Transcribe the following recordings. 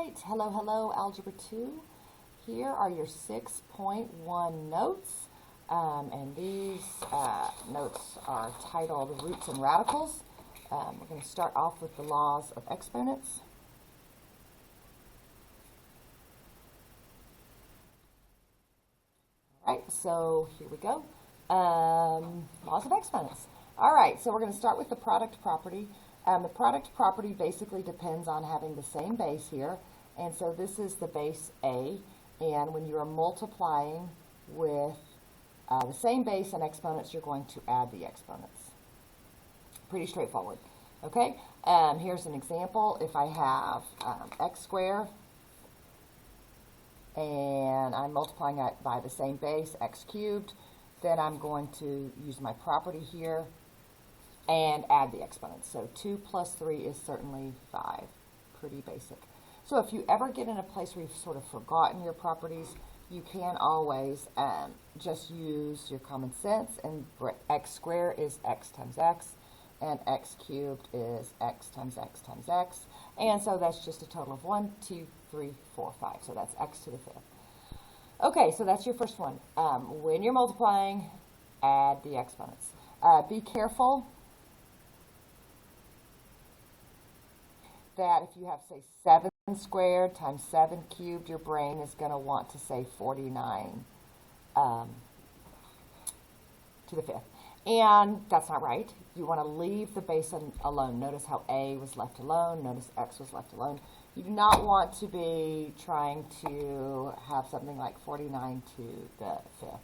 right, hello, Algebra 2. Here are your 6.1 notes, and these notes are titled Roots and Radicals. We're going to start off with the laws of exponents. All right, so here we go. Laws of exponents. All right, so we're going to start with the product property. The product property basically depends on having the same base here, and so this is the base A, and when you are multiplying with the same base and exponents, you're going to add the exponents. Pretty straightforward. Okay, here's an example. If I have x squared, and I'm multiplying it by the same base, x cubed, then I'm going to use my property here and add the exponents. So 2 plus 3 is certainly 5. Pretty basic. So if you ever get in a place where you've sort of forgotten your properties, you can always just use your common sense, and x squared is x times x, and x cubed is x times x times x. And so that's just a total of 1, 2, 3, 4, 5. So that's x to the 5th. Okay, so that's your first one. When you're multiplying, add the exponents. Be careful that if you have, say, 7 squared times 7 cubed, your brain is going to want to say 49 to the 5th. And that's not right. You want to leave the base alone. Notice how A was left alone. Notice X was left alone. You do not want to be trying to have something like 49 to the 5th.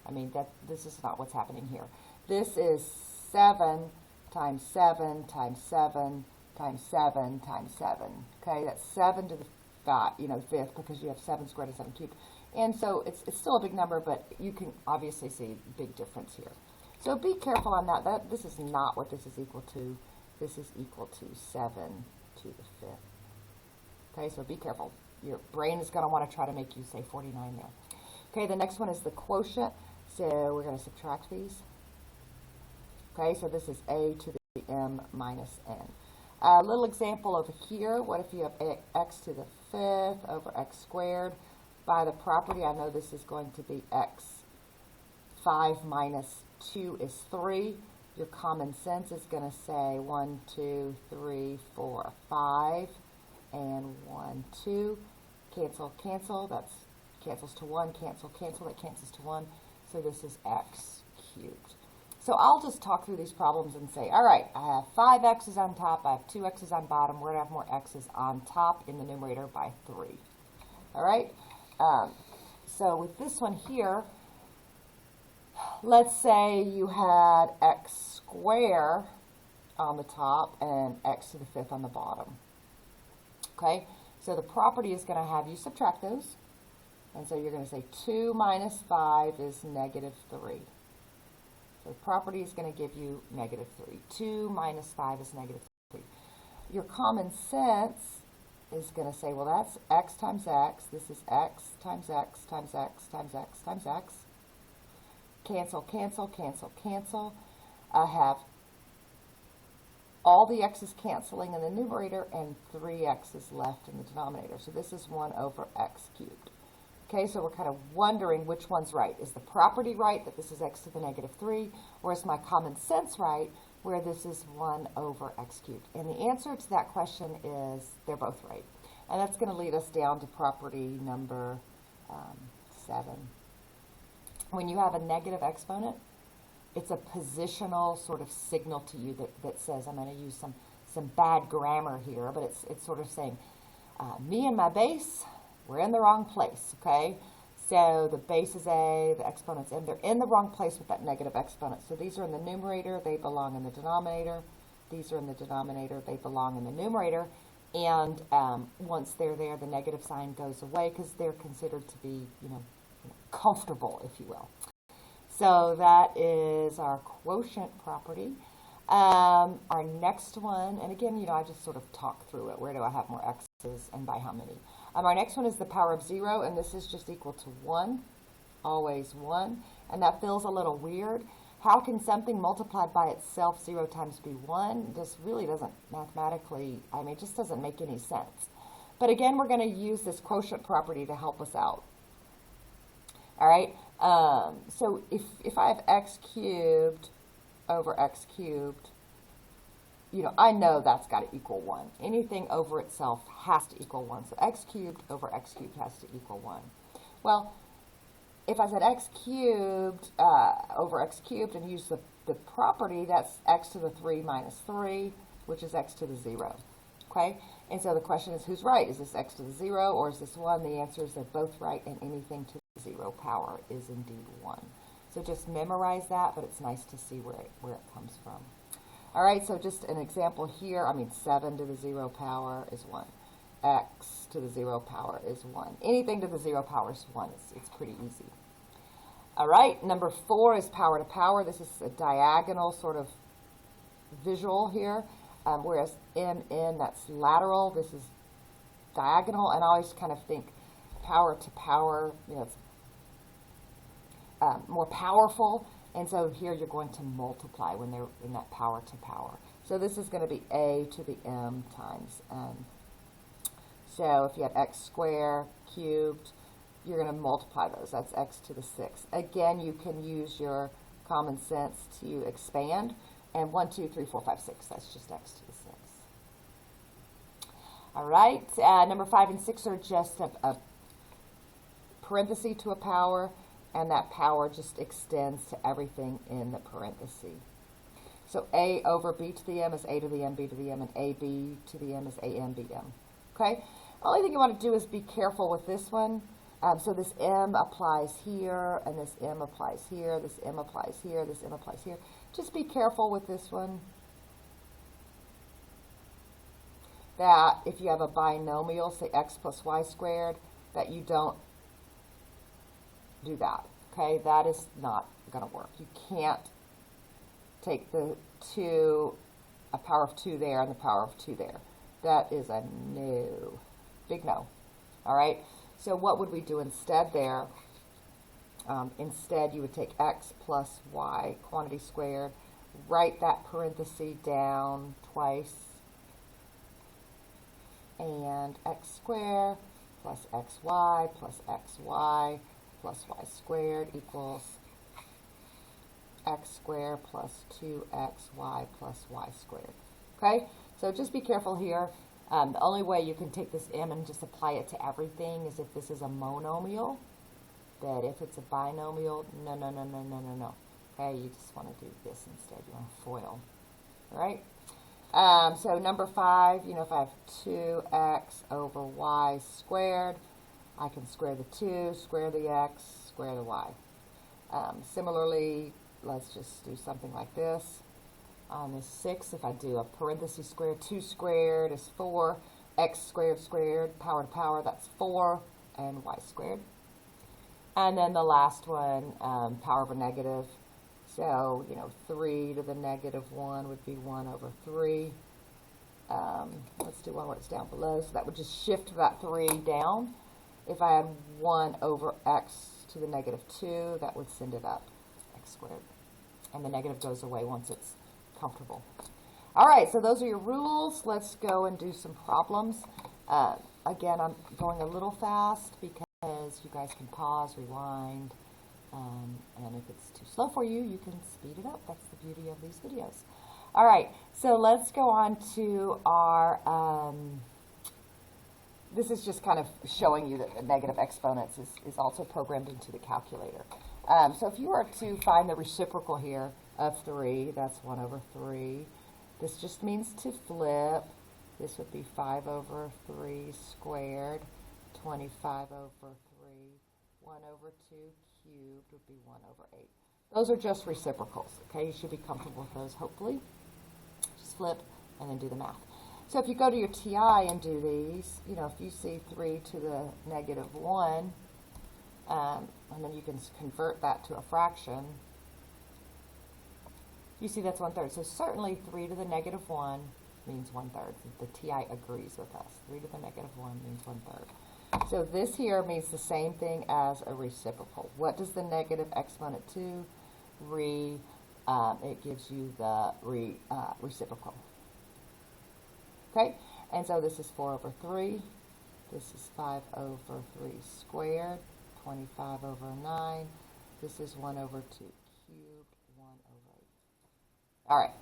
I mean, this is not what's happening here. This is 7 times 7 times 7 times 7 times 7. Okay, that's 7 to the 5th, because you have 7 squared and 7 cubed. And so it's still a big number, but you can obviously see big difference here. So be careful on that. This is not what this is equal to. This is equal to 7 to the 5th. Okay, so be careful. Your brain is going to want to try to make you say 49 there. Okay, the next one is the quotient. So we're going to subtract these. Okay, so this is a to the m minus n. A little example over here. What if you have x to the 5th over x squared? By the property, I know this is going to be x. 5 minus 2 is 3. Your common sense is going to say 1, 2, 3, 4, 5, and 1, 2. Cancel, cancel. That cancels to 1. Cancel, cancel. That cancels to 1. So this is x cubed. So I'll just talk through these problems and say, all right, I have 5 x's on top. I have 2 x's on bottom. We're going to have more x's on top in the numerator by 3. All right? So with this one here, let's say you had x squared on the top and x to the 5th on the bottom. Okay, so the property is going to have you subtract those. And so you're going to say 2 minus 5 is negative 3. So the property is going to give you negative 3. 2 minus 5 is negative 3. Your common sense is going to say, well, that's x times x. This is x times x times x times x times x. Cancel, cancel, cancel, cancel. I have all the x's canceling in the numerator and 3 x's left in the denominator. So this is 1 over x cubed. Okay, so we're kind of wondering which one's right. Is the property right that this is x to the negative 3, or is my common sense right where this is 1 over x cubed? And the answer to that question is they're both right. And that's going to lead us down to property number 7. When you have a negative exponent, it's a positional sort of signal to you that says, I'm going to use some bad grammar here, but it's sort of saying, me and my base, we're in the wrong place, okay? So the base is a, the exponent's m. They're in the wrong place with that negative exponent. So these are in the numerator, they belong in the denominator. These are in the denominator, they belong in the numerator. And once they're there, the negative sign goes away because they're considered to be, comfortable, if you will. So that is our quotient property. Our next one, and again, I just sort of talk through it. Where do I have more x's and by how many? Our next one is the power of 0, and this is just equal to 1, always 1. And that feels a little weird. How can something multiplied by itself 0 times be 1? This really doesn't mathematically, it just doesn't make any sense. But again, we're going to use this quotient property to help us out. All right, so if I have x cubed over x cubed, you know, I know that's got to equal 1. Anything over itself has to equal 1. So x cubed over x cubed has to equal 1. Well, if I said x cubed over x cubed and use the property, that's x to the 3 minus 3, which is x to the 0. Okay? And so the question is, who's right? Is this x to the 0 or is this 1? The answer is they're both right, and anything to the 0 power is indeed 1. So just memorize that, but it's nice to see where it comes from. All right, so just an example here. 7 to the 0 power is 1. X to the 0 power is 1. Anything to the 0 power is 1. It's pretty easy. All right, number 4 is power to power. This is a diagonal sort of visual here, whereas MN, that's lateral. This is diagonal, and I always kind of think power to power, you know, it's more powerful. And so here you're going to multiply when they're in that power to power. So this is going to be a to the m times n. So if you have x squared cubed, you're going to multiply those. That's x to the 6. Again, you can use your common sense to expand. And 1, 2, 3, 4, 5, 6. That's just x to the 6. All right. Number 5 and 6 are just a parenthesis to a power. And that power just extends to everything in the parenthesis. So a over b to the m is a to the m, b to the m, and ab to the m is am, bm. Okay? Only thing you want to do is be careful with this one. So this m applies here, and this m applies here, this m applies here, this m applies here. Just be careful with this one. That if you have a binomial, say x plus y squared, that you don't do that. Okay, that is not going to work. You can't take the 2, a power of 2 there and the power of 2 there. That is a no. Big no. All right, so what would we do instead there? Instead, you would take x plus y, quantity squared, write that parenthesis down twice, and x squared plus xy plus xy plus y squared equals x squared plus 2xy plus y squared. Okay, so just be careful here. The only way you can take this m and just apply it to everything is if this is a monomial. But if it's a binomial, no. Okay, you just want to do this instead. You want to FOIL. All right? So number 5, you know, if I have 2x over y squared, I can square the 2, square the x, square the y. Similarly, let's just do something like this. On this 6, if I do a parenthesis squared, 2 squared is 4, x squared squared, power to power, that's 4, and y squared. And then the last one, power of a negative. So, you know, 3 to the negative 1 would be 1 over 3. Let's do one where it's down below. So that would just shift that 3 down. If I had 1 over x to the negative 2, that would send it up, x squared. And the negative goes away once it's comfortable. All right, so those are your rules. Let's go and do some problems. Again, I'm going a little fast because you guys can pause, rewind, and if it's too slow for you, you can speed it up. That's the beauty of these videos. All right, so let's go on to our, this is just kind of showing you that the negative exponents is also programmed into the calculator. So if you were to find the reciprocal here of 3, that's 1 over 3. This just means to flip. This would be 5 over 3 squared, 25 over 3. 1 over 2 cubed would be 1 over 8. Those are just reciprocals, okay? You should be comfortable with those, hopefully. Just flip and then do the math. So if you go to your TI and do these, you know, if you see 3 to the negative 1, and then you can convert that to a fraction, you see that's 1/3. So certainly 3 to the negative 1 means 1/3. The TI agrees with us. 3 to the negative 1 means 1/3. So this here means the same thing as a reciprocal. What does the negative exponent do? It gives you the reciprocal. Okay, and so this is 4 over 3. This is 5 over 3 squared, 25 over 9. This is 1 over 2 cubed, 1 over 8. All right,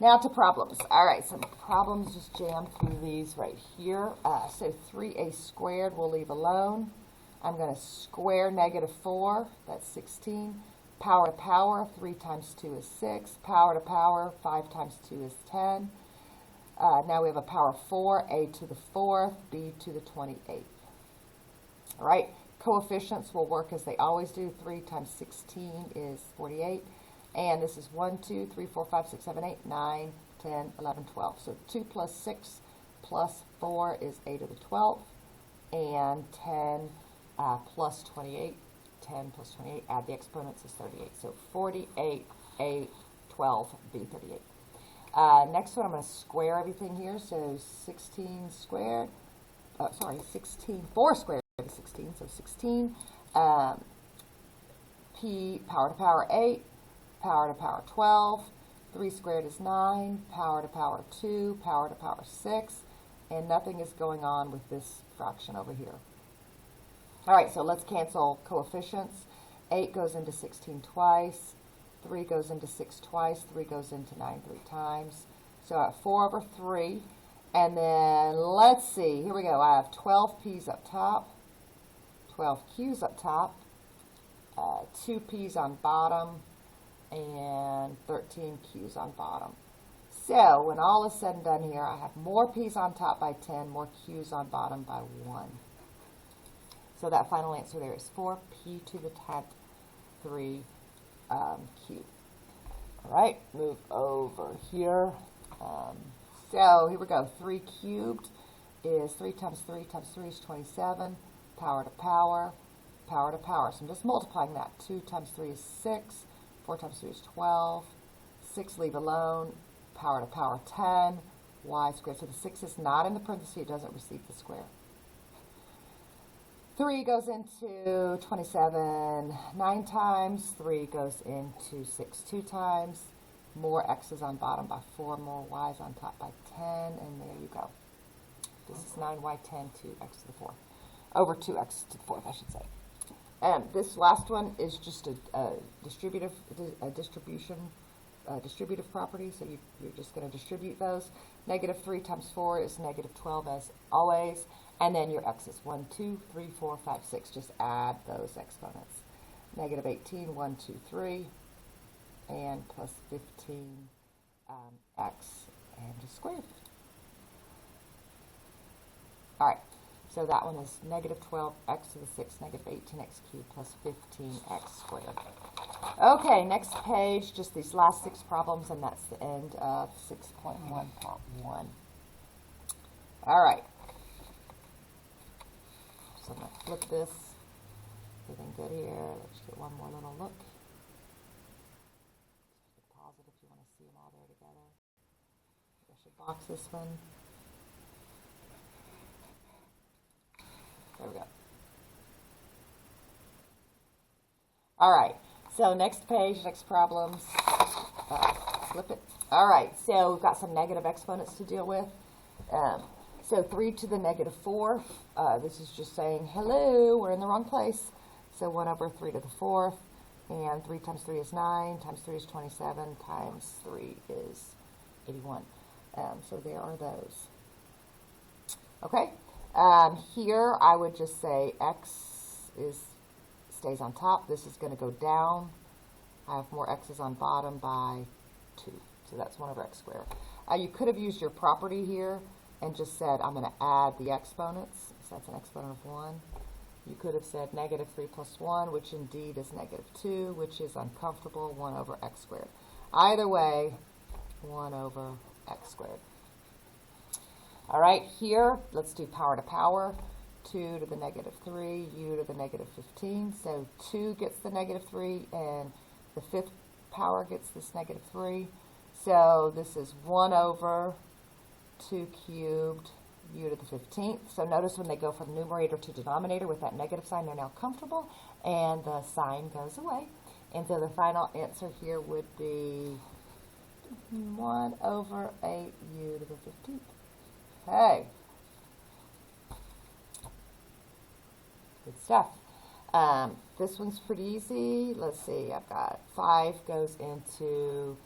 now to problems. All right, some problems just jam through these right here. So 3a squared we'll leave alone. I'm going to square negative 4, that's 16. Power to power, 3 times 2 is 6. Power to power, 5 times 2 is 10. Now we have a power of 4, a to the 4th, b to the 28th. All right, coefficients will work as they always do. 3 times 16 is 48. And this is 1, 2, 3, 4, 5, 6, 7, 8, 9, 10, 11, 12. So 2 plus 6 plus 4 is a to the 12th. And 10 plus 28. 10 plus 28, add the exponents, is 38. So 48, A 12, B 38. Next one, I'm going to square everything here. So 16 squared, 16, 4 squared is 16, so 16. P power to power 8, power to power 12. 3 squared is 9, power to power 2, power to power 6. And nothing is going on with this fraction over here. All right, so let's cancel coefficients. 8 goes into 16 twice. 3 goes into 6 twice. 3 goes into 9 3 times. So I have 4 over 3. And then let's see. Here we go. I have 12 p's up top, 12 q's up top, 2 p's on bottom, and 13 q's on bottom. So when all is said and done here, I have more p's on top by 10, more q's on bottom by 1. So that final answer there is 4p to the 10th, 3 cubed. All right, move over here. So here we go. 3 cubed is 3 times 3 times 3 is 27. Power to power, power to power. So I'm just multiplying that. 2 times 3 is 6. 4 times 3 is 12. 6 leave alone. Power to power 10. Y squared. So the 6 is not in the parentheses. It doesn't receive the square. 3 goes into 27 9 times. 3 goes into 6 2 times. More x's on bottom by 4. More y's on top by 10. And there you go. This is 9y10 to x to the 4th. Over 2x to the 4th, I should say. And this last one is just a distributive property. So you're just going to distribute those. Negative 3 times 4 is negative 12 as always. And then your x's, 1, 2, 3, 4, 5, 6. Just add those exponents. Negative 18, 1, 2, 3, and plus 15 x, and just squared. All right, so that one is negative 12x to the 6, negative 18x cubed plus 15x squared. Okay, next page, just these last 6 problems, and that's the end of 6.1 part 1. All right. So I'm going to flip this. Everything good here. Let's get one more little look. Pause it if you want to see them all there together. I should box this one. There we go. All right. So next page, next problems. Flip it. All right. So we've got some negative exponents to deal with. So 3 to the negative 4, this is just saying, hello, we're in the wrong place. So 1 over 3 to the 4th, and 3 times 3 is 9, times 3 is 27, times 3 is 81. So there are those. Okay, here I would just say x stays on top. This is going to go down. I have more x's on bottom by 2. So that's 1 over x squared. You could have used your property here and just said, I'm going to add the exponents. So that's an exponent of 1. You could have said negative 3 plus 1, which indeed is negative 2, which is uncomfortable, 1 over x squared. Either way, 1 over x squared. All right, here, let's do power to power. 2 to the negative 3, u to the negative 15. So 2 gets the negative 3, and the 5th power gets this negative 3. So this is 1 over 2 cubed u to the 15th. So notice when they go from numerator to denominator with that negative sign, they're now comfortable, and the sign goes away. And so the final answer here would be 1 over 8 u to the 15th. Okay. stuff. This one's pretty easy. Let's see, I've got 5 goes into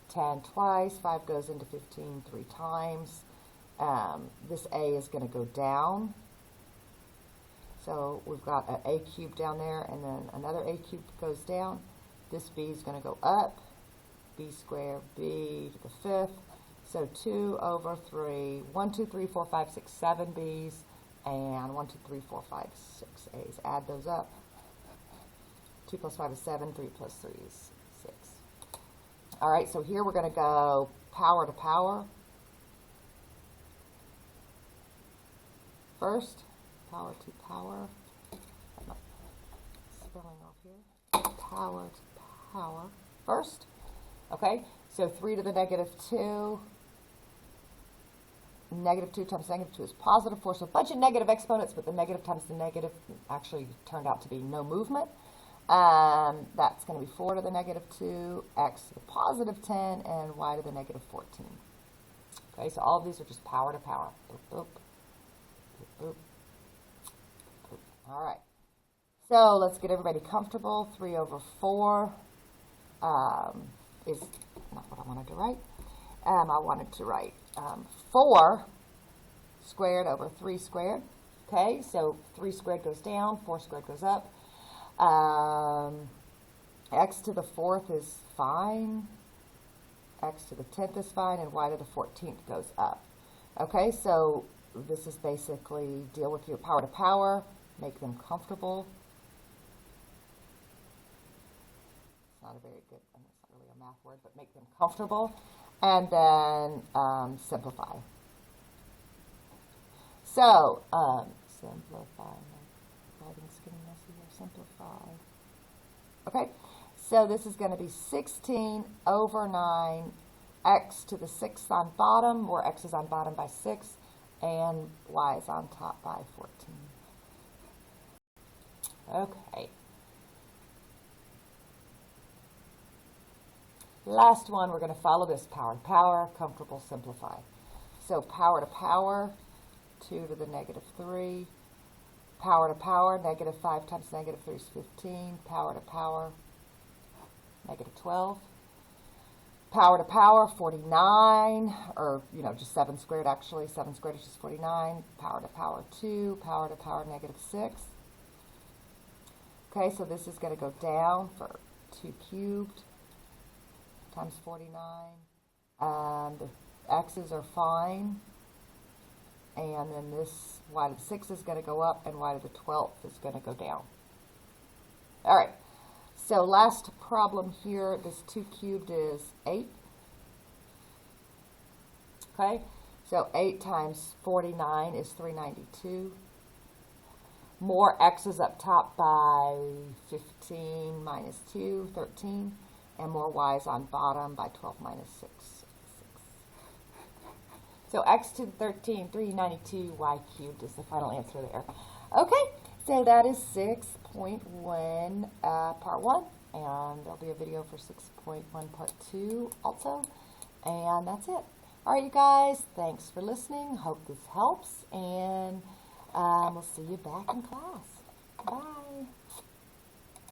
10 twice, 5 goes into 15 3 times. This A is going to go down. So we've got an A cubed down there, and then another A cubed goes down. This B is going to go up. B squared, B to the 5th. So 2 over 3, 1, 2, 3, 4, 5, 6, 7 B's, and 1, 2, 3, 4, 5, 6 A's. Add those up. 2 plus 5 is 7, 3 plus 3 is 6. All right, so here we're going to go power to power. First, power to power. Spelling off here. Power to power first. Okay, so 3 to the negative 2. Negative 2 times negative 2 is positive 4. So a bunch of negative exponents, but the negative times the negative actually turned out to be no movement. That's going to be 4 to the negative 2, x to the positive 10, and y to the negative 14. Okay, so all of these are just power to power. Boop, boop, boop, boop, boop. All right. So let's get everybody comfortable. 3 over 4 is not what I wanted to write. I wanted to write 4 squared over 3 squared. Okay, so 3 squared goes down, 4 squared goes up. X to the 4th is fine. X to the 10th is fine, and y to the 14th goes up. Okay, so this is basically deal with your power to power, make them comfortable. It's not a very good, I mean, it's not really a math word, but make them comfortable, and then simplify. So, simplify. My writing's getting messy here. Simplify. Okay, so this is going to be 16 over 9, x to the 6th on bottom, where x is on bottom by 6, and y is on top by 14. Okay. Last one, we're going to follow this power to power, comfortable, simplify. So power to power, 2 to the negative 3. Power to power, negative 5 times negative 3 is 15. Power to power, negative 12. Power to power, 49, or, just 7 squared actually. 7 squared is just 49. Power to power, 2. Power to power, negative 6. Okay, so this is going to go down for 2 cubed times 49. The x's are fine. And then this y to the 6 is going to go up, and y to the 12th is going to go down. All right. So last problem here, this 2 cubed is 8. Okay. So 8 times 49 is 392. More x's up top by 15 minus 2, 13. And more y's on bottom by 12 minus 6. So x to the 13, 392, y cubed is the final answer there. Okay, so that is 6.1 part 1, and there'll be a video for 6.1 part 2 also, and that's it. All right, you guys, thanks for listening. Hope this helps, and we'll see you back in class. Bye.